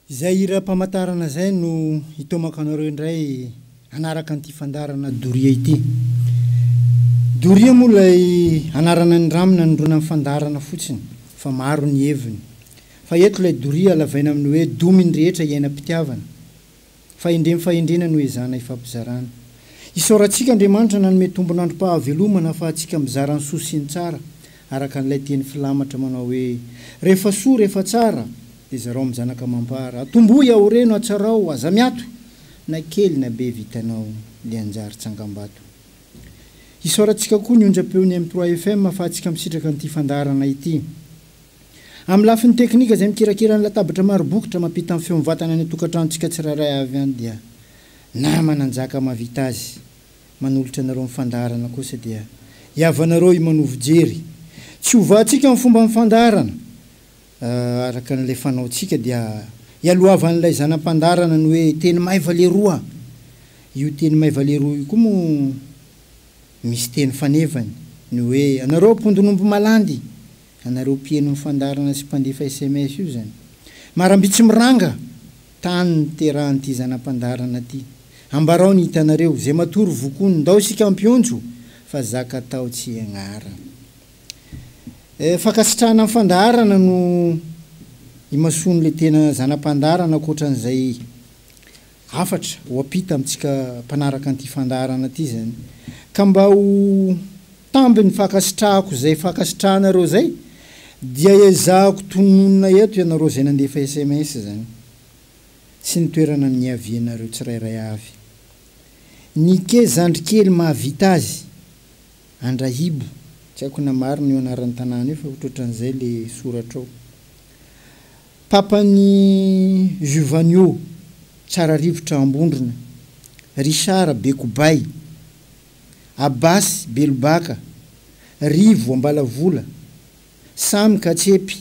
Izay ira-pamantarana zay no hitomako anareo indray anaraka an'ity fandarana doria ity. Doria moa lay anarana ny ramina nandrona amin'ny fandarana fotsiny fa maro ny heviny. Fa eto lay doria alavaina amin'ny hoe dominy rehetra iainam-pitiavana. Fahendrena no izana ifampizarana. Isaorantsika Andriamanitra nanome tombon'androm-pahavelomana fa atsika mizara ny soa sy ny tsara araka n'ilay teny filamatra manao hoe rehefa soa rehefa tsara dia zarao mijanaka mampara atomboy ao reno atsarao aza miato na kely na be vitanao le anjary tsangambato. Isaorantsika koa ny onjam-peony amin'ny 3 FM fa atsika misitraka n'ity fandarana ity. Amin'ny lafin'ny teknika izay mikirakira ny latabatra marobokotra mampita amin'ny feo mivatana ny tokantranontsika tsirairay avy any dia namana anjaka mahavita azy manolotra anareo mifandarana kosa dia hiavanareo imanovo jery. Tsy hovatsika amin'ny fomba mifandarana araka n'ilay fanaontsika dia hialohavan'ilay zanam-pandarana ny hoe teny maivaleroa. Io teny maivaleroa io koa moa misy teny fanevany ny hoe anareo mpondonombo malandy, anareo mpieno mifandarana sy mpandefa SMS io zany. Marambitsy miranga tany ny terahan'ity zanam-pandarana ty. Ambarao ny hitanareo zay matory vokony ndao sika ampionjo fa zaka tao tsy agnara. Fakasitrahana amin'ny fandarana no imasony le tena zanam-pandarana ankoatran'izay afatra ho apita amintsika mpanaraka an'ity fandarana ty zany. Ka mba ho tamby ny fakasitrahako zay fakasitrahanareo zay dia ezahako tononona eto ianareo zay nandefa SMS zany sy ny toerana ny avianareo tsirairay avy. Nike zandrikely mahavita azy Andrahibo, tsy haiko na marina io anaran'ny tanàna io fa ohatran'izay le soratra ao. Papany Juvanio tsara rivotra Ambondrona, Richard Bekobay, Abbas Belobaka, Rivo Ambalavola, Sam Katsepy,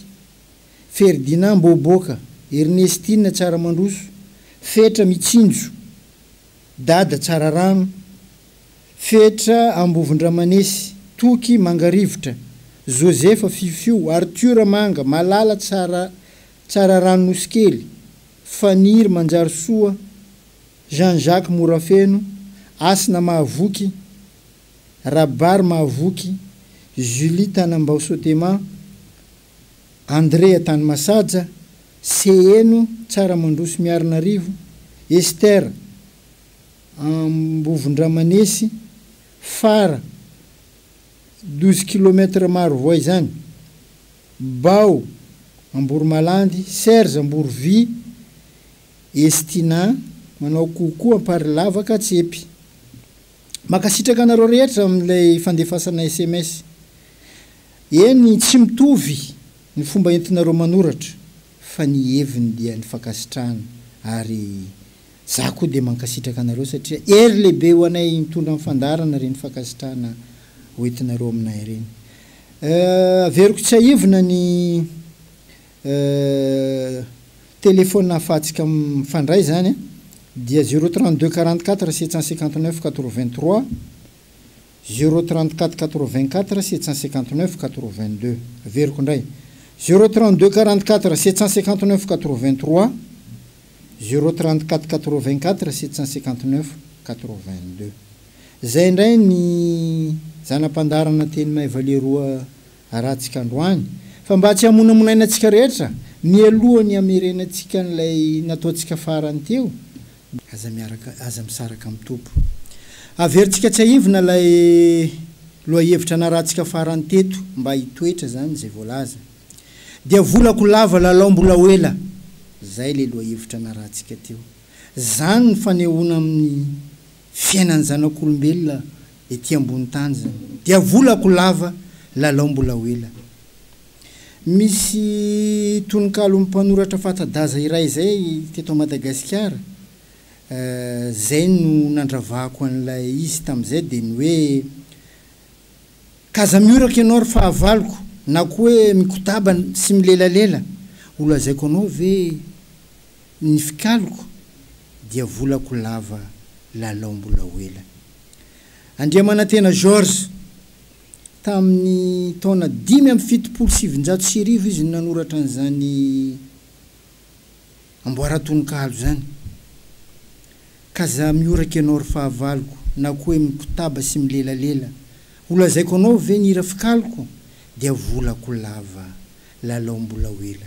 Ferdinand Boboka, Ernestine Tsaramandroso, Fetra Mitsinjo, Dada Tsararano, Fetra Ambovondramanesy, Toky Mangarivotra, Josepha Fifio, Arthur Manga, Malala Tsararano Nosikely, Fanir Manjarosoa, Jean-Jacques Morafeno, Asina Mahavoky, Rabar Mahavoky, Julie Tanambao Sotema, Andrea Tanimasaja, Seeno Tsaramandroso Miarinarivo, Esther Ambovondramanesy, Fara 12 km maro voay zany, Bao Amboromalandy, Serge Amborovy, Estina manao kokoa Amparilava Katsepy. Makasitraka anareo rehetra amin'ilay fandefasana SMS. Eny tsy mitovy ny fomba entinareo manoratra fa ny heviny dia ny fakasitrahana ary za koa dia mankasitraka anareo satria ery lehibe ho anay mitondra amin'ny fandarana reny fakasitrahana hoentinareo aminay reny. Averiko tsy ahivona ny telefona ahafahantsika mifandray zany dia 032 44 759 83 034 84 759 82. Averiko indray 032 44 759 83 034 84 759 82. Zay indray ny zanam-pandarana teny maivaleroa arahantsika androany. Fa mba tsy hamonamonainantsika rehetra mieloany hamerenantsika n'ilay nataontsika farany teo aza misaraka amin'ny tompo. Averintsika tsy ahivona lay lohahevitra narahantsika farany teto mba hitoetra zany zay voalaza dia volako lava lalao mbola hoela. Zay le lohahevitra narahantsika teo. Zany ny fanehoana amin'ny fiainany zanak'olombelona ety ambony tany zany dia volako lava lalao mbola hoela. Misy tononkalo mpanoratra fata-daza iray zay teto Madagasikara, zay no nandravahako an'ilay izy tamin'izay dia ny hoe kaza mioraka ianao ry fahavaloko na koa hoe mikotaba sy milelalela ho lazaiko anao ve ny fikaloko dia volako lava lalao mbola hoela. Andriamanantena George tamin'ny taona 577 izy nanoratra an'izany amboara-tononkalo zany ka za mioraka ianao ry fahavaloko na koa hoe mikotaba sy milelalela olazaiko anao ve ny hira fikaloko dia volako lava lalao mbola hoela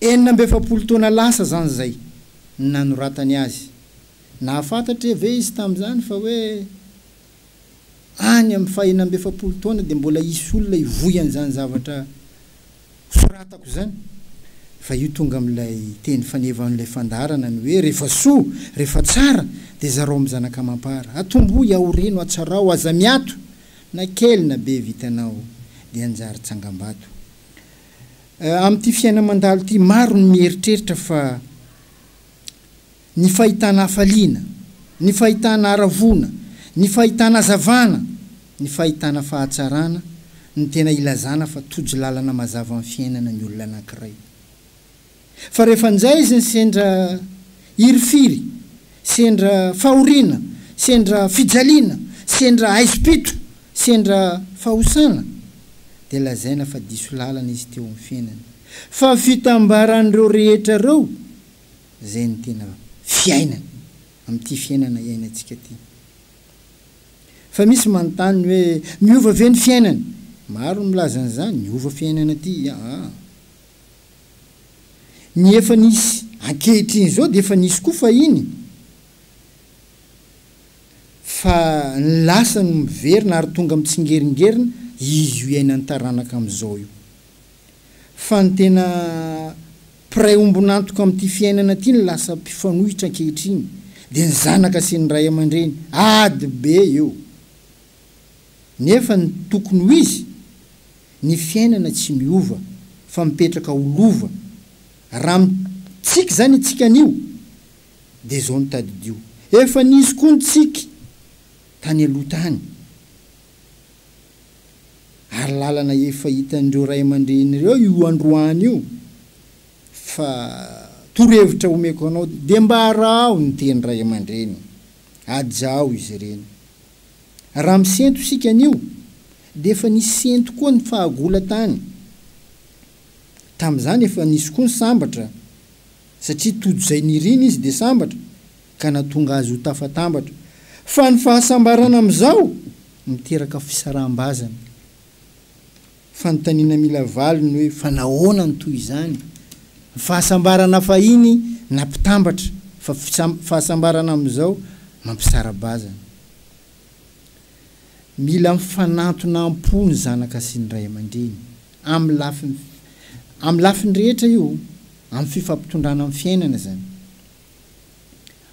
9 taona lasa zany zay nanoratany azy nahafantatra ve izy tam'izany fa hoe any amin'ny 9 taona dia mbola isy olona ivoyany zany zavatra soratako zany fa io tonga amin'ilay teny fanevan'ilay fandarana ny hoe rehefa soa rehefa tsara dia zarao amin'ny zanaka mampara atomboy aoreno atsarao aza miato na kely na be vitanao dia anjary tsangam-bato amin'ity fiaina mandalo ity maro ny mieritreritra fa ny fahitana hafaliana ny fahitana haravona ny fahitana hazavana ny fahitana fahatsarana ny tena ilazana fa tojo lalana mazava amin'ny fiainana ny olona anankiray fa rehefa anjay izy ny sendra irifiry sendra fahoriana sendra fijaliana sendra aispito sendra fahosana dia lazaina fa diso lalana izy teo amin'ny fiainana fa fitambaran'ireo rehetra reo zay ny tena fiainana amin'ity fiainana iainantsika ty fa misy manontany hoe miova ve ny fiainana maro milazan'izany miova fiainana ty ny efa nisy ankehitriny zao dia efa nisy koa fa iny fa ny lasa no miverina ary tonga mitsingeringerinina izy io iainany taranaka amin'izao io fa ny tena piray ombonantoka amin'ity fiainana ty ny lasa mpifanohitra ankehitriny dia ny zanaka sy ny ray aman-dreny ady be eo nefa ny tokony ho izy ny fiainana tsy miova fa mipetraka olova raha mitsika zany itsika an'io dia zao ny tadidio efa nisy koa nytsika tany aloha tany ary lalana efa hitan'ireo ray aman-dreny ireo io androany io fa torohevitra omeko anao dia mba arao ny teny ray aman-dreny ajao izy ireny raha misento sika an'io dia efa nisy sento koa ny fahagola tany tamin'izany efa nisy koa ny sambatra satria todo zay niriny izy dia sambatra ka natonga azy ho tafatambatra fa ny fahasambarana amin'izao miteraka fisaraham-bazana fanontaniana mila valiny hoe fa nahoana ny toy izany fahasambarana fahiny nampitambatra fa fahasambarana amin'izao mampisara-bazana mila mifanantona ampony zanaka sy ny ray aman-dreny amin'ny lafiny rehetra io amin'ny fifampitondrana amin'ny fiainana zany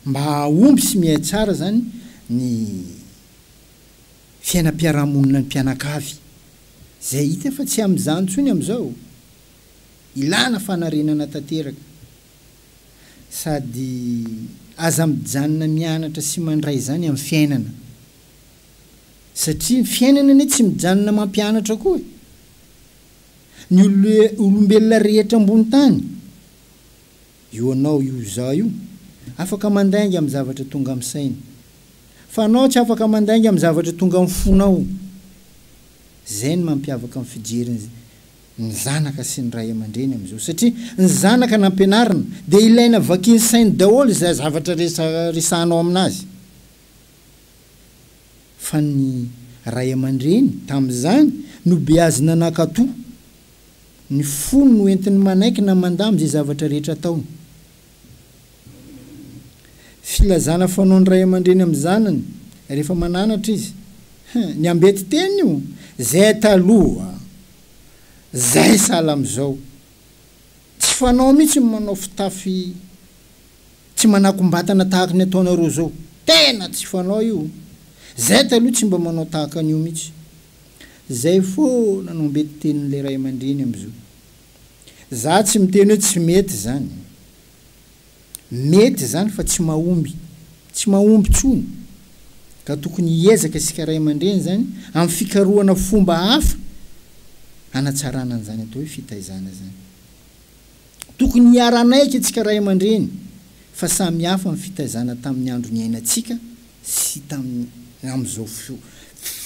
mba haomby sy mihay tsara zany ny fiainam-piarahamonina ny mpianakavy zay hita fa tsy amin'izany ntsony amin'izao ilana fanarenana tanteraka sady aza mijanona mianatra sy mandray zany amin'ny fiainana satria fiainana anie tsy mijanona mampianatra koa ny olombelona rehetra ambony tany io anao io za io afaka mandainga amin'ny zavatra tonga amin'ny saina fa anao tsy afaka mandainga amin'ny zavatra tonga amin'ny fonao zay ny mampiavaka amin'ny fijeriny ny zanaka sy ny ray aman-dreny amin'izao satria ny zanaka nampianarina dia ilaina vakiny sainy daholo zay zavatra resahanao aminazy fa ny ray aman-dreny tamin'izany no beazy nanakatoa ny fony no entiny manaiky na mandamy zay zavatra rehetra ataony filazana fanao ny ray aman-dreny amin'ny zanany rehefa mananatra izy ny ambety teny io zay taloha zay sala amin'izao tsy fanao mihitsy manao fitafy tsy manakom-batana tahaka ny ataonareo zao tena tsy fanao io zay taloha tsy mba manao tahaka an'io mihitsy zay foana no ambety tenin'ilay ray aman-dreny amin'izao za tsy miteny hoe tsy mety zany mety zany fa tsy mahomby tsony ka tokony hiezaka sika ray aman-dreny zany amin'ny fikarohana fomba hafa anatsarana an'izany atao hoe fitaizana zany tokony hiara-naika tsika ray aman-dreny fa samy hafa amin'ny fitaizana tamin'ny andro ny ainatsika sy amin'izao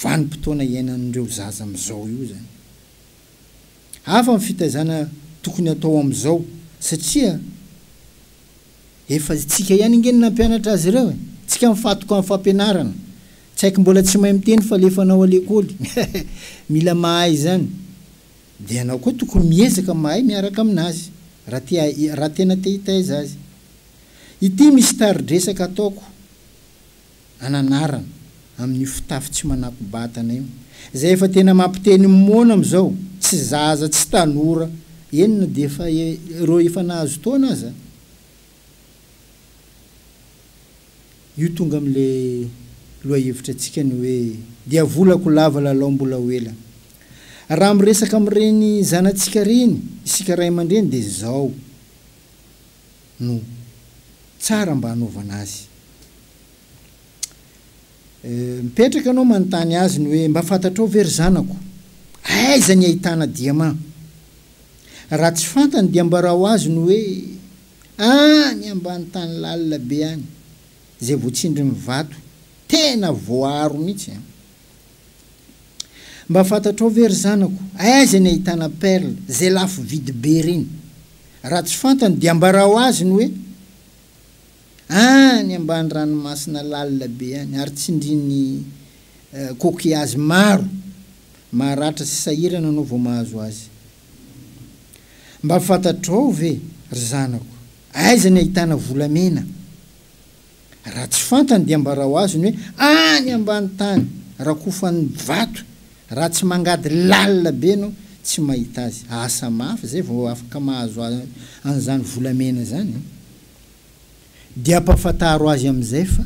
vanim-potoana iainan'ireo zaza amin'izao io zany hafa amin'ny fitaizana tokony atao amin'izao satria efa tsika ihany ingeny nampianatra azy ireo tsika mifatoka amin'ny fampianarana tsy haiko mbola tsy mahay miteny fa lefanao alekôly mila mahay zany dia anao koa tokony miezaka mahay miaraka aminazy raha tena te hitaiza azy ity misy taridresaka ataoko ananarana amin'ny fitafy tsy manako-batana io zay efa tena mampiteny mona am'izao tsy zaza tsy tanora enina dia efa reo efa nahazo taona aza io tonga am'le loahevitra antsika ny hoe dia volako lava lalao mbola hoela raha miresaka amin'ireny zanantsika reny isika ray aman-dreny dia zao no tsara mba hanaovana azy mipetraka anao manontany azy ny hoe mba fantatrao very zanako aiza ny ahitana diama raha tsy fantany dia mba raha ho azy ny hoe any ambany tany lalina be any zay voatsindry mivato tena voaro mihitsy mba fantatrao very zanako aiza ny ahitana perle zay lafo vidy be reny raha tsy fantany dia mba raha ho azy ny hoe any ambany ranomasina lalina be any ary tsindriny coquillage maro maratra sy sahirana anao vao mahazo azy mba fantatrao ve ry zanako aiza ny ahitana volamena raha tsy fantany dia mba raha ho azy ny hoe any ambany tany raha kofany vato raha tsy mangady lalina be anao tsy mahita azy asa mafy zay vao afaka mahazo an'izany volamena zany dia ampafantaro azy am'izay fa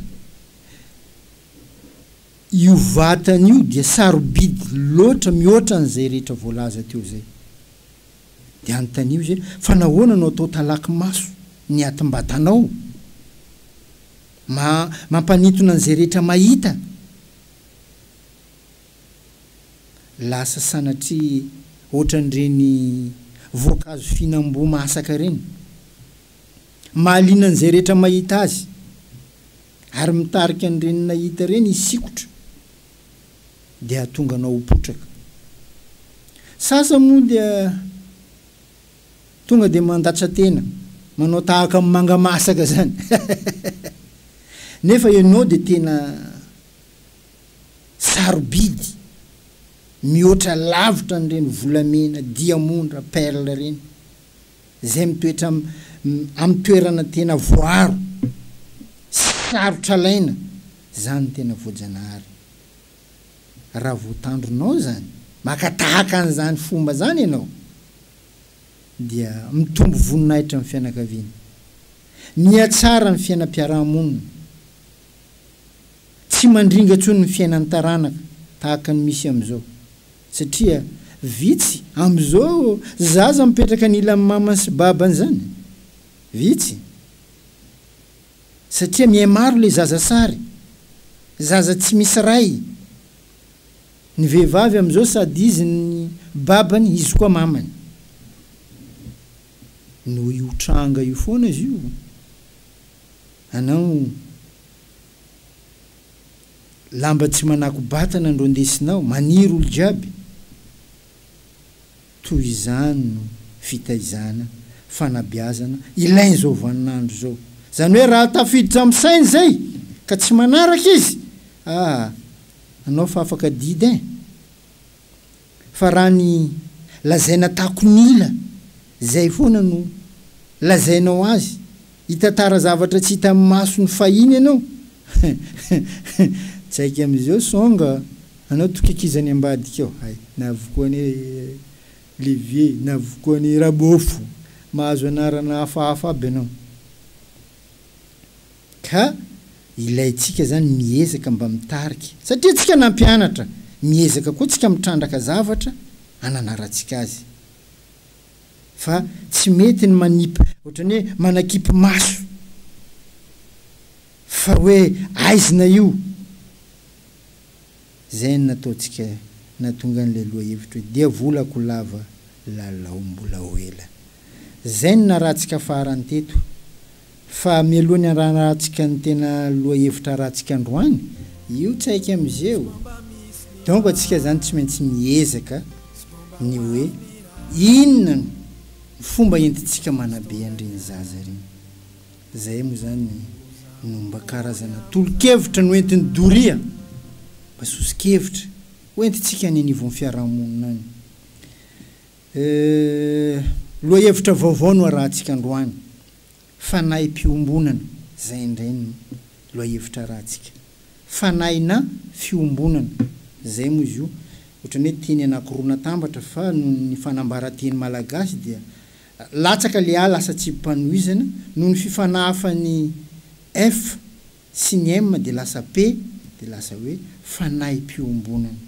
io vatany io dia sarobidy loatra mihoatra n'izay rehetra voalaza teo zay dia antanio zay fa nahoana anao atao talaky maso ny atim-batanao mampanintona an'izay rehetra mahita lasa sanatria ohatran'ireny voankazo fihinam-boa masaka reny mahaliana an'izay rehetra mahita azy ary mitarika an'ireny nahita reny isikotra dia atonga anao hopotraka sasa moa dia tonga dia mandatsa tena manao tahaka amin'ny manga masaka zany nefa ianao dia tena sarobidy mihoatra lavitra n'ireny volamena diamondra perle reny zay mitoetra amin'ny toerana tena voaro sarotra laina zany tena voajanahary raha voatandronao zany makatahaka an'izany fomba zany ianao dia mitombo voninahitra amin'ny fianakaviana mihatsara ny fiainam-piarahamonina tsy mandringa tsony ny fiainan'ny taranaka tahaka ny misy am'izao satria vitsy am'izao zaza mipetraka ny ila mamany sy babany zany vitsy satria mihay maro le zaza sary zaza tsy misy ray ny vehivavy am'izao sady izy ny babany izy koa mamany no io tranga io foana izy io anao lamba tsy manako-batana andro andesinao maniry olo jiaby toy izany no fitaizana fanabiazana ilainy zao vaninandro zao zany hoe raha tafiditra amin'sainy zay ka tsy manaraka izy anao fa afaka didy fa raha ny lazaina takonila zay foana no lazainao azy hitantara zavatra tsy hita amin'ny maso ny fahiny ianao tsy haika am'izao songa anao tokikizany ambadika ao hay navokoany levier navokoany rabofo mahazo anarana hafahafa aby anao ka ilayntsika zany miezaka mba mitarika satria tsika nampianatra miezaka koa tsika mitrandraka zavatra ananarantsika azy fa tsy mety ny manipy ohatrany hoe manakipy maso fa hoe aizina io zay ny nataontsika natonga an'ilay loha hevitra hoe dia volako lava lalao mbola hoela zay ny narahantsika farany teto fa mialohany rahantsika ny tena loha hevitra rahantsika androany io tsy haika am'izeo donc atsika zany tsy maintsy miezaka ny hoe inona fomba entitsika manabe andreny zaza reny zay moa zany nomba karazana tolo-kevitra no entiny doria mba sosi-kevitra hoentitsika any anivon'ny fiarahamonina any loha hevitra vaovao no arahantsika androany fanahy mpiombonana zay indrainy loha hevitra rahantsika fanahy na fiombonana zay moa izy io ohatrany hoe teny anankiroa natambatra fa no ny fanambaran-teny malagasy dia latsaka le a lasa tsy mpanohizana noho ny fifanahafany f sy ny m de lasa p de lasa hoe fanahy mpiombonana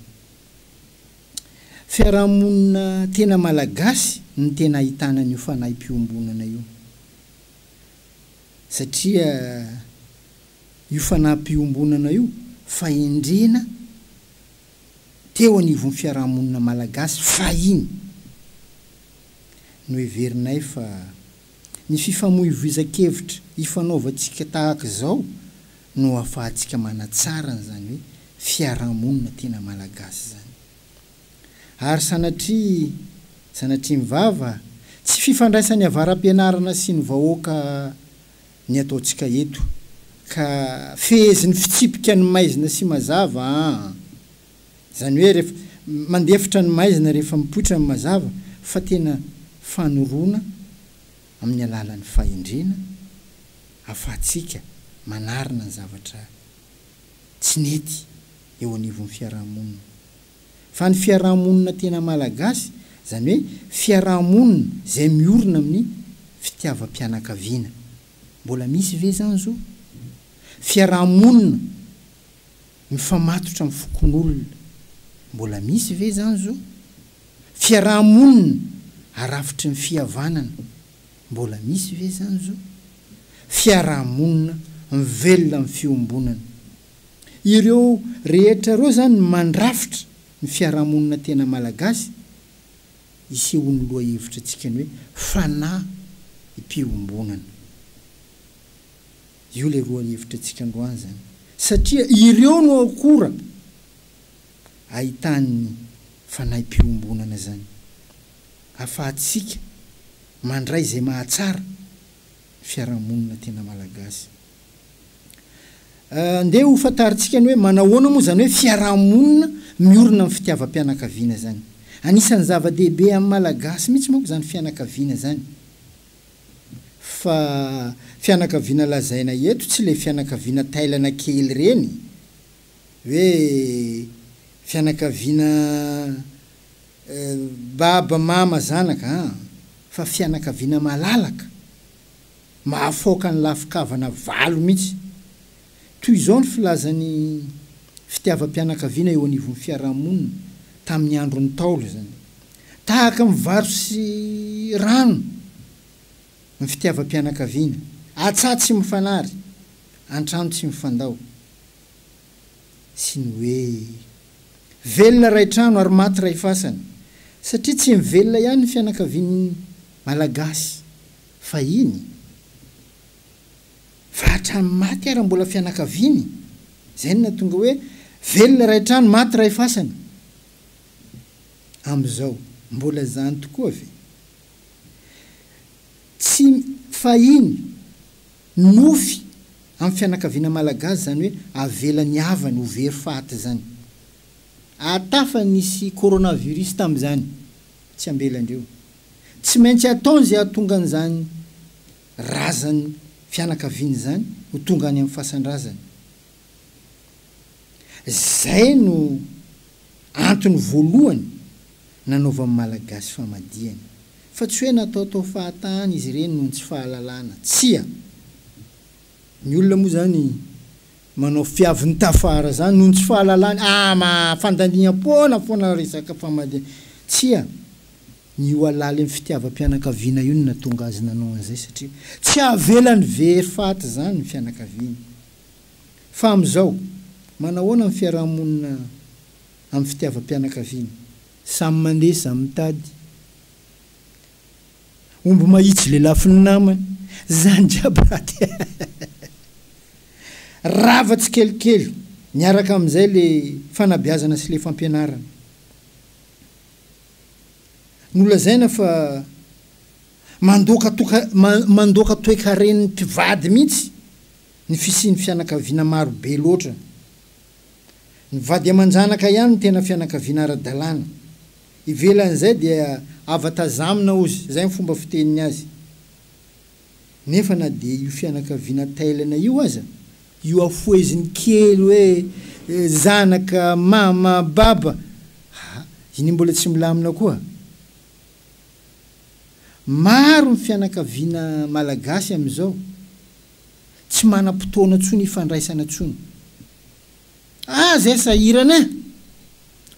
fiarahamonina tena malagasy ny tena ahitana an'io fanahy mpiombonana io satria io fanahy mpiombonana io fa endrena teo anivon'ny fiarahamonina malagasy fahiny no heverinay fa ny fifamoivoizan-kevitra ifanaovantsika tahaka zao no ahafahantsika manatsarany zany hoe fiarahamonina tena malagasy zany ary sanatria mivava tsy fifandraisany avaram-pianarana sy ny vahoaka ny ataontsika eto ka feheziny fitsipika ny maizina sy mazava zany hoe rehefa mandefitra ny maizina rehefa mipoitra ny mazava fa tena fanorona amin'ny alalan'ny fahendrena afahantsika manarina ny zavatra tsy nety eo anivon'ny fiarahamonina fa ny fiarahamonina tena malagasy zany hoe fiarahamonina zay miorina amin'ny fitiavam-pianakaviana mbola misy ve zany zo fiarahamonina mifamatotra amin'ny fokon'olona mbola misy ve zany zo fiarahamonina arafitry ny fihavanana mbola misy ve zany zo fiarahamonina mivelona amin'ny fiombonana ireo rehetra reo zany mandrafitra ny fiarahamonina tena malagasy isehony loha hevitra antsika ny hoe fanahy mpiombonana io le roa hevitra antsika androany zany satria ireo no akora ahitany fanahy mpiombonana zany afahantsika mandray zay mahatsara fiarahamonina tena malagasy ndeha ho fantaritsika ny hoe manahoana moa zany hoe fiarahamonina miorina amin'ny fitiavam-pianakaviana zany anisan'ny zava-dehibe amin'ny malagasy mihitsy manko zany fianakaviana zany fa fianakaviana lazaina eto tsy le fianakaviana tailana kely reny hoe fianakaviana baba mama zanaka fa fianakaviana malalaka mahafoaka ny lafikavana valo mihitsy toy izao ny filazany fitiavam-pianakaviana eo anivon'ny fiarahamonina tamin'ny andron'ny taolo zany tahaka mivaro sy rano ny fitiavam-pianakaviana atsa tsy mifanary antrano tsy mifandao sy ny hoe velona ray trano ary maty ray fasana satria tsy mivelona ihany ny fianakaviany malagasy fa iny fa hatrany maty ary mbola fianakaviany zay no natonga hoe velona ray trano maty ray fasana am'izao mbola zany tokoa ve tsy fahiny nofy amin'ny fianakaviana malagasy zany hoe avelany havany ho very faty zany atafa nisy coronavirus tam'izany tsy ambelandreo tsy maintsy ataony zay atonga an'izany razany fianakaviana zany ho tonga any amin'ny fasan-drazany zay no antony voalohany nanaovan'ny malagasy famadiany fa tsy hoe nataotao fahatany izy ireny noho tsy fahalalana tsia ny olona moa zany manao fiaviny tafara zany noho tsy fahalalana mafandaniam-poana foana resaka famadiana tsia ny o alaly amin'ny fitiavam-pianakaviana io no natonga azy nanao an'izay satria tsy avelany very faty zany ny fianakaviana fa am'izao manahoana amin'ny fiarahamonina amin'ny fitiavam-pianakaviana samy mandeha samy mitady omby mahitsy le lafiny namany zany jiaby raty ravatsy kelikely niaraka amin'izay le fanabeazana sy le fampianarana nolazaina fa mandoaka toe-karen'ny mpivady mihitsy ny fisiany fianakaviana maro be loatra. Ny vady aman-janaka ihany ny tena fianakaviana ara-dalàna. Ivelan'izay dia avatazamina ozy, zay ny fomba fiteniny azy. Nefa na dia io fianakaviana tailana io aza, io afoeziny kely hoe zanaka, mama, baba, iny mbola tsy milamina koa. Maro ny fianakaviana malagasy amin'izao tsy manam-potoana tsony ifandraisana tsony. Zay sahirana,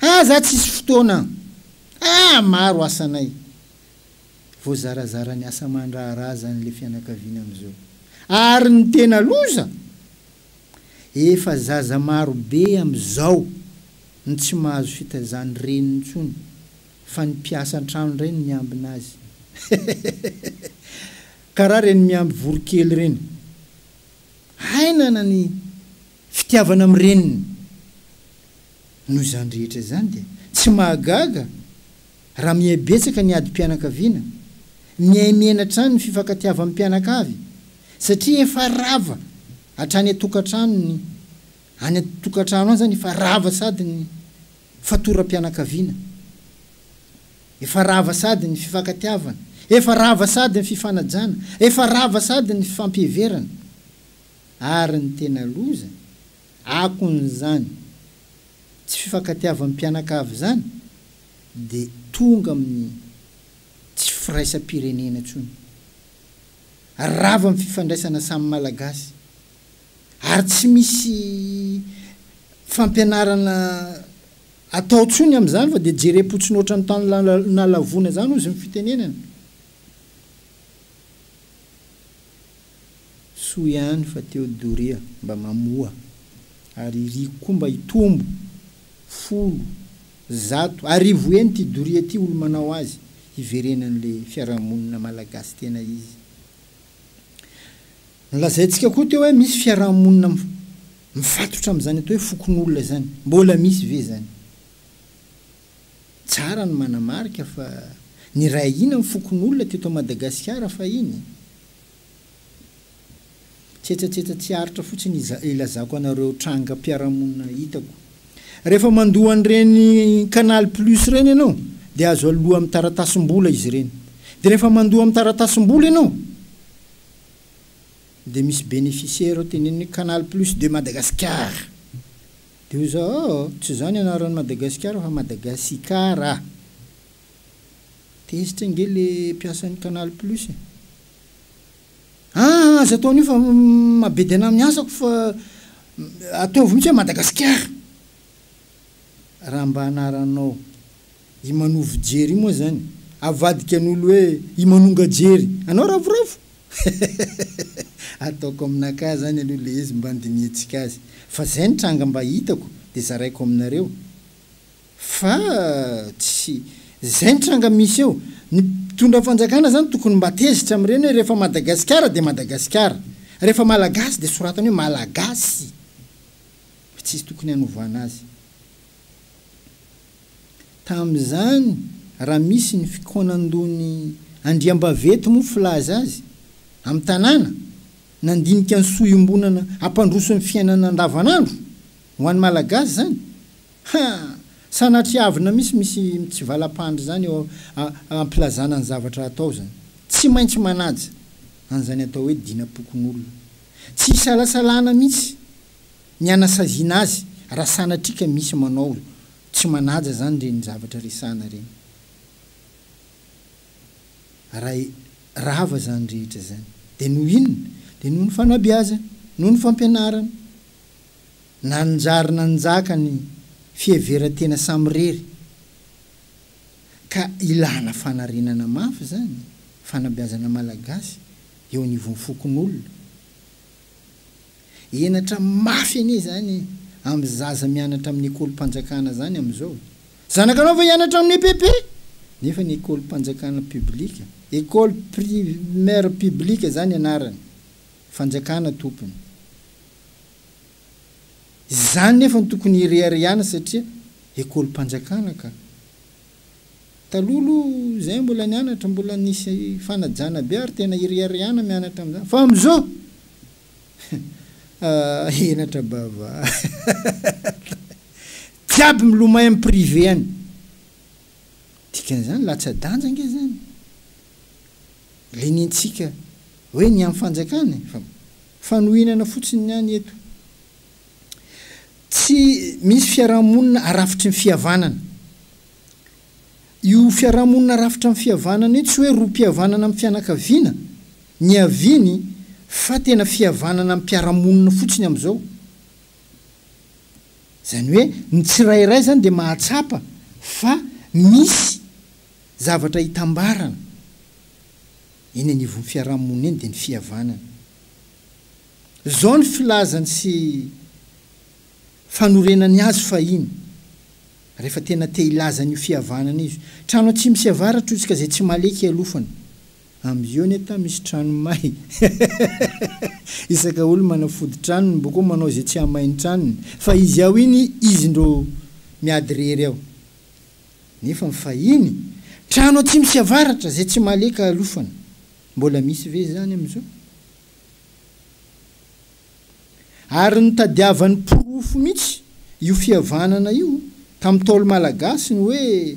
za tsisy fotoana, maro asanay. Vao zarazara ny asa mandraharaha zany le fianakaviana amin'izao. Ary ny tena loza, efa zaza maro be amin'izao ny tsy mahazo fitazany reniny tsony, fa ny mpiasa an-trano reny miambina azy. Karaha reny miamby vorokely reny. Hainana ny fitiavana amin'ny reniny. Noho izany rehetra zany dia tsy mahagaga raha mihabetsaka ny adi-pianakaviana, miaimiana trano ny fifankatiavan'ny mpianakavy, satria efa rava hatrany atokantrano any atokantrano any zany efa rava sady ny fatoram-pianakaviana, efa rava sady ny fifankatiavana, efa rava sady ny fifanajana, efa rava sady ny fifampiheverana. Ary ny tena loza akon'izany tsy fifankatiavan'ny mpianakavy zany dia tonga amin'ny tsy firaisam-pirenena tsony. Rava amin'ny fifandraisana samy malagasy, ary tsy misy fampianarana atao tsony amin'izany fa dia jerem-potsiny oatra ny tany nalavona zany ozy ny fitenenana. Soa ihany fa teo doria mba mamoa, ary iriko koa mba hitombo 10, 10 eny ty doria ty olo manao azy hiverenan'le fiarahamonina malagasy tena izy. Nolazaintsika koa teo hoe misy fiarahamonina mifatotra amin'izany atao hoe fokon'olona zany, mbola misy ve zany? Tsara ny manamarika fa ny ray ina ny fokon'olona teto Madagasikara fa iny. Tsetsatsetsat tsy aritra fotsiny ilazako anareo trangam-piarahamonina hitako. Rehefa mandoa an'ireny Canal Plus reny ianao dia azo aloha amin'ny taratasim-bola izy ireny. Dia rehefa mandoa amin'ny taratasim-bola ianao dia misy bénéficiaire teneniny Canal Plus de Madagascar. Dia zao tsy zany anaran'ny Madagasikara fa Madagasikara. Tezitra nge le mpiasan'ny Canal Plus. Aza ataon'io fa mabedy anahy amin'ny asako fa ataovy mitsy hoe Madagasikara. Raha mba anaranao Imanovy jery moa zany, avadika an'olo hoe Imanonga jery, anao ravoravo. Ataoko aminaka zany aloha le izy mba andinihetsika azy. Fa zay ny tranga mba hitako dia zaraiko aminareo. Fa tsy zay ny tranga misy eo. Ny mpitondra fanjakana zany tokony mba tezitra amin'ireny hoe rehefa Madagasikara dia Madagasikara, rehefa malagasy dia soratany hoe malagasy. Tsy izy tokony hanovana azy. Tamin'izany raha misy ny fikonan-dony Andriambavety moa filaza azy amin'ny tanàna, nandinika ny sohim-bonana hampandroso ny fiainana andavanandro ho an'ny malagasy zany. Sanatriavina misy tsy valam-pandry zany eo ampilazana ny zavatra atao zany. Tsy maintsy manaja an'izany atao hoe dinapokon'olona. Tsy salasalana mihitsy ny anasaziana azy raha sanatrika misy manao tsy manaja zany reny zavatra resana reny. Rava zany rehetra zany. Dia noho inona? Dia noho ny fanabeazana, noho ny fampianarana, nanjary nanjaka ny fiheveran-tena samy rery. Ka ilana fanarenana mafy zany, fanabeazana malagasy eo anivon'ny fokon'olona. Enatra mafy anie zany amin'ny zaza mianatra amin'ny ekôlim-panjakana zany amin'izao. Zanakanao va hianatra amin'ny EPP? Nefa ny ekôlim-panjakana publika, école primaire publique zany anarany, fanjakana tompony. Zany nefa ny tokony hireharehana satria ekôlim-panjakana ka. talolo zay mbola nianatra mbola nisy fanajana be ary tena iriariana mianatra amin'izany fa am'izao enatra bava jiaby milomay amin'ny privé any dikan'izany latsa-danja nge zany lenintsika hoe ny amin'ny fanjakana fa fanohinana fotsiny niany eto tsy misy fiarahamonina arafitry ny fihavanana io fiarahamonina arafitra amin'ny fihavanana io tsy hoe rom-pihavanana amin'ny fianakaviana ny aviny fa tena fihavanana amin'ny mpiarahamonina fotsiny amin'izao zany hoe ny tsirairay zany dia mahatsapa fa misy zavatra hitambarana eny anivon'ny fiarahamonina eny dia ny fihavanana zao ny filazany sy fanorenany azy fahiny rehefa tena te hilazany io fihavanana izy trano tsy misy avaratra izy ka zay tsy maleky alofany am'izao neta misy trano may isaka olo manafody tranony mboko manao zay tsy hamainy tranony fa izy ao iny izy ndro miady rery ao nefa mifahiny trano tsy misy avaratra zay tsy maleka alofany mbola misy ve zany am'izao ary nitadiavan'ny porofo mihitsy io fihavanana io tamin'ny taolo malagasy ny hoe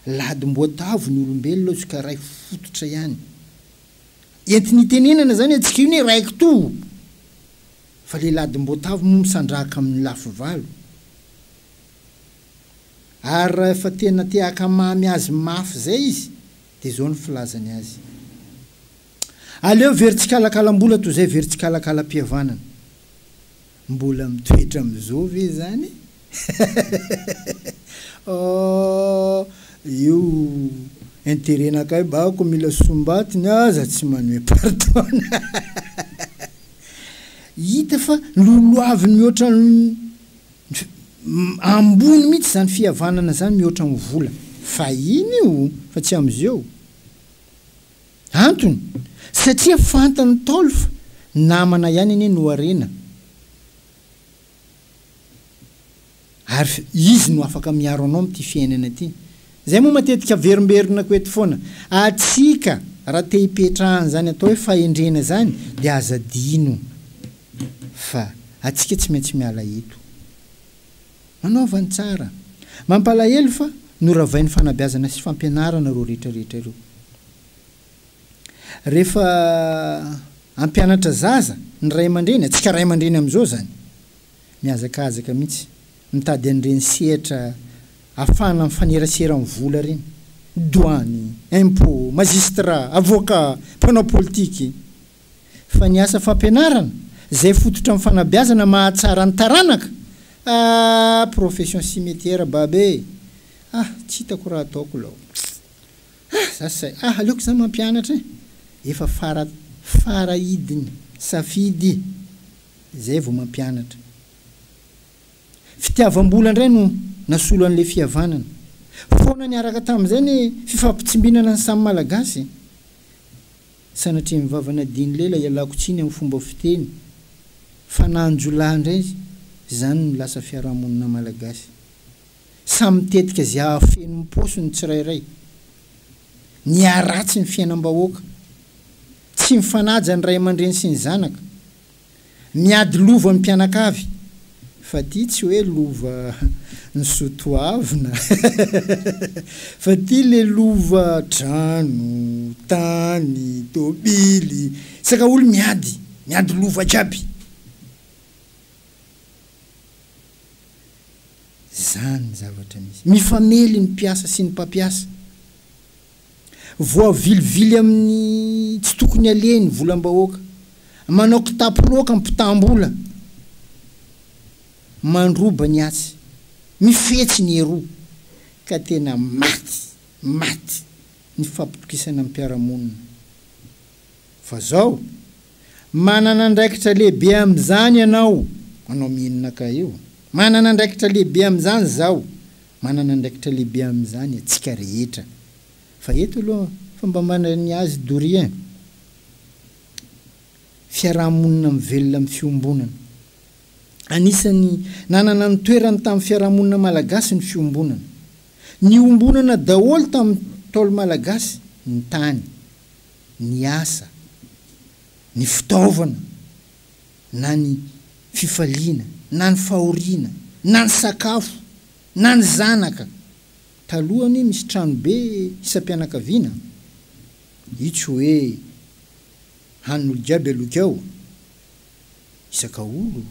ladim-boatavo ny olombelona izy ka ray fototra ihany entiny tenenana zany atsika io ny raiky to fa le ladim-boatavo mo misandraka amin'ny lafy valo ary efa tena teaka mamy azy mafy zay izy dia zao ny filazany azy aleo veritsikala-kalam-bola toy zay veritsikala-kalam-pihavanana mbola mitoetra am'izao ve zany io interenakay bako mila sombatiny aza tsy manome pardona hita fa loloaviny mihoatra ambony mihitsy zany fihavanana zany mihoatra ny vola fa iny io fa tsy am'izao antony satria fantany taolo fa namana ihany eny no arena ary izy no afaka miaro anao am'ty fiainana ty zay moa matetika verimberina ko eto foana atsika raha te hipetrahana zany atao hoe fahendrena zany dia azadino fa atsika tsy maintsy miala eto manaovany tsara mampalahelo fa noravain'ny fanabeazana sy fampianarana ro rehetrarehetra ireo rehefa ampianatra zaza ny ray aman-dreny atsika ray aman-dreny am'izao zany miazakazaka mihitsy mitady an'ireny sehatra afana mifanerasera amin'ny vola reny douane impôt magistrat avocat mpanao politiky fa ny asa fampianarana zay fototra amin'ny fanabeazana mahatsara ny taranaka profession cimetière babe tsy hitako raha ataoko lao zasay aleoko zany mampianatra efa fara hidiny safidy zay vao mampianatra fitiavam-bola indray no nasolo an'le fihavanana foana ny araka tamin'izay ny fifampitsimbihnana ny samy malagasy sanatria mivavana diny lela ialako tsiny amin'ny fomba fiteny fananjolahy indray zany no lasa fiarahamonina malagasy samy mitetika zay ahafeno mipaosy ny tsirairay ny aratsy ny fiainam-bahoaka tsy mifanaja ny ray aman-dreny sy ny zanaka miady lova ny mpianakavy fa ty tsy hoe lova ny sotoavina fa ty le lova trano tany tobily saka olo miady lova jiaby zany zavatra misy mifamely ny mpiasa sy ny mpampiasa voavilivily amin'ny tsy tokony aleny volam-bahoaka manao kitapiloaka mpitambola mandroba ny atsy mifetsy ny heroa ka tena maty ny fampitokisana amin'ny mpiarahamonina fa zao manana andraikitra lehibe amin'izany ianao manao mihinana ka io manana andraikitra lehibe amin'izany zao manana andraikitra lehibe amin'izany atsika rehetra fa eto aloha fambambana ny azy dorien fiarahamonina mivelona amin'ny fiombonana anisany nanana ny toerany tamin'ny fiarahamonina malagasy ny fiombonana ny ombonana daholo tamin'ny taolo malagasy ny tany, ny asa, ny fitaovana, na ny fifaliana, na ny fahoriana, na ny sakafo, na ny zanaka. Talohany misy trano be isam-pianakaviana, io tsy hoe hanin'olo jiaby aloka ao, isaka olo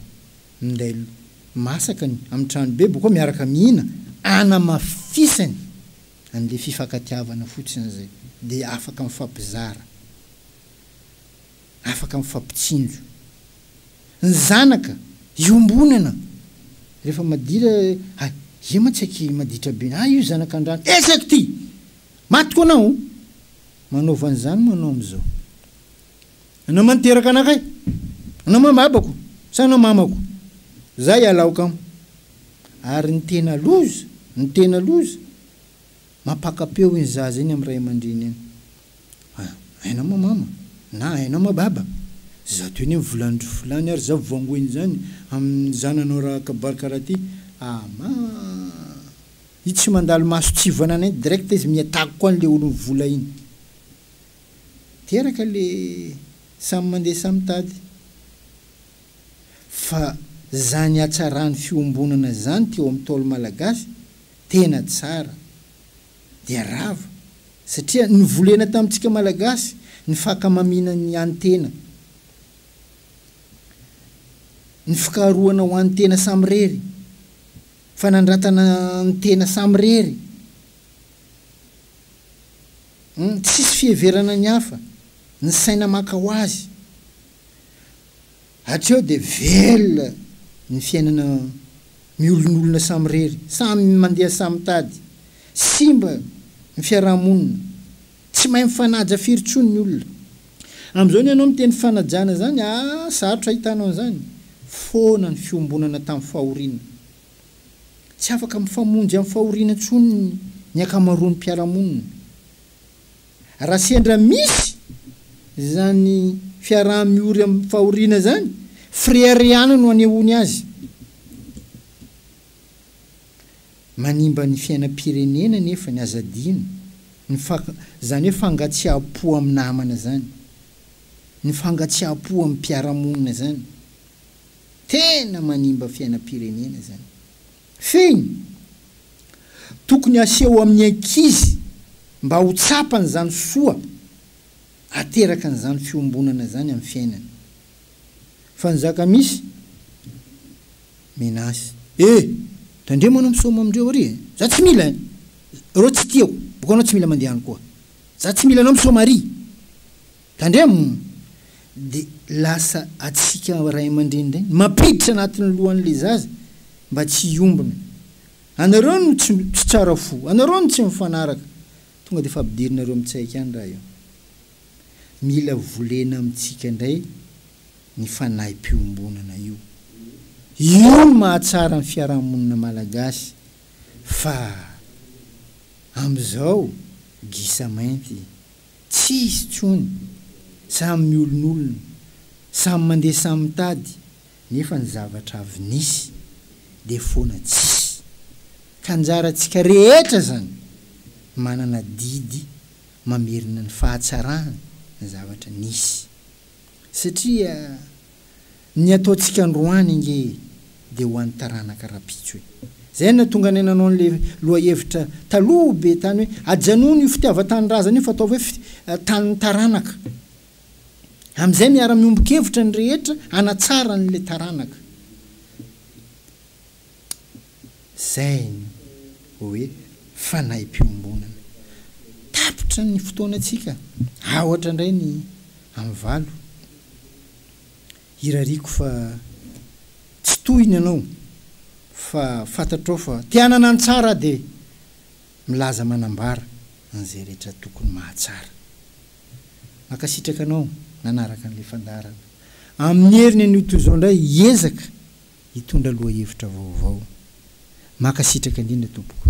minday masaka amin'ny trano be bokoa miaraka mihina, anamafisany an'le fifankatiavana fotsiny zay, de afaka mifampizara, afaka mifampitsinjo. Ny zanaka iombonana rehefa madira, ie ma tsy aiky maditra be, io zanaka andrano, esaky ty matiko anao, manaova an'izany manao am'izao. Anao manteraka anakay, anao mamabako, sa anao mamako, zay alaoko amo. Ary ny tena loza mampakapeo iny zaza iny am'ray aman-dreny iny. Hainao ma mama, na hainao ma baba, za toy iny volandro fulany ary za voangoiny zany amin'ny zananao raha kabary karaha ty. Io tsy mandalo maso tsivana anay direct izy miatako koa an'le olo vola iny. Teraka le samy mandeha samy tady. Fa zany hatsarany fiombonana zany teo amin'ny taolo malagasy tena tsara dia rava, satria ny volena tamintsika malagasy ny fakamamina ny antena, ny fikaharoana ho an'ny tena samy rery, fanandratana ny tena samy rery, tsisy fieverana ny hafa, ny saina maka ho azy. Hatreo de velona ny fiainana miolonolona samy rery, samy mandeha samy tady, simba ny fiarahamonina, tsy mahay mifanaja firy-tsony ny olona. Am'izao ny anao miteny fanajana zany, sarotra ahitanao zany, foana ny fiombonana tamin'ny fahoriana. Tsy afaka mifamonjy amin'ny fahoriana tsony ny akamaroan'ny mpiarahamonina. Raha sendra misy zany fiaraha-miory amin'ny fahoriana zany, friariana no anehoany azy. Manimba ny fiainam-pirenena nefa ny azadino, zany hoe fangatsiapo amin'ny namana zany, ny fangatsiapo amin'ny mpiarahamonina zany, tena manimba fiainam-pirenena zany. Feny tokony aseho amin'ny ankizy mba ho tsapany zany soa, ateraka n'izany fiombonana zany amin'ny fiainany. Fa ny zaka misy menasy, tandre manao misoma amindreo ary, za tsy mila, reo tsy tiako, boka anao tsy mila mandehany koa, za tsy mila anao misoma ary, tandremo. De lasa atsika ray aman-dreny regny mampiditra anatin'ny lohan'le zaza mba tsy iombona. Anareo no tsy tsara fo, anareo no tsy mifanaraka, tonga de fampidirinareo mitsaiky any raha io. Mila volena amintsika indray ny fanahy-piombonana io. Io no mahatsara ny fiarahamonina malagasy. Fa am'izao gisa mainty, tsisy tsony, samy miolonolona, samy mandeha samy tady, nefa ny zavatra avy nisy de foana tsisy. Kanjarantsika rehetra zany manana didy mamerina ny fahatsarana ny zavatra nisy, satria ny ataontsika androany inge de ho an'ny taranaka rapitso hoe. Zay na tonga nenanao an'le loha-hevitra taloha be tany hoe ajanono io fitiavan-tany-drazana io fa ataovy hoe tanin'ny taranaka. Am'izay miara-miombon-kevitra ny rehetra hanatsara n'le taranaka. Zay hoe fanahy-piombonana. Tapitra ny fotoanatsika, ohatra indray ny amin'ny valo. Irariko fa tsy tohiny ianao, fa fantatrao fa tianana ny tsara de milaza manambara an'izay rehetra tokony mahatsara. Makasitraka anao nanaraka an'le fandarana. Amin'ny heriny an'io toy izao indray hiezaka hitondra loha-hevitra vaovao. Makasitraka indrindra tompoko.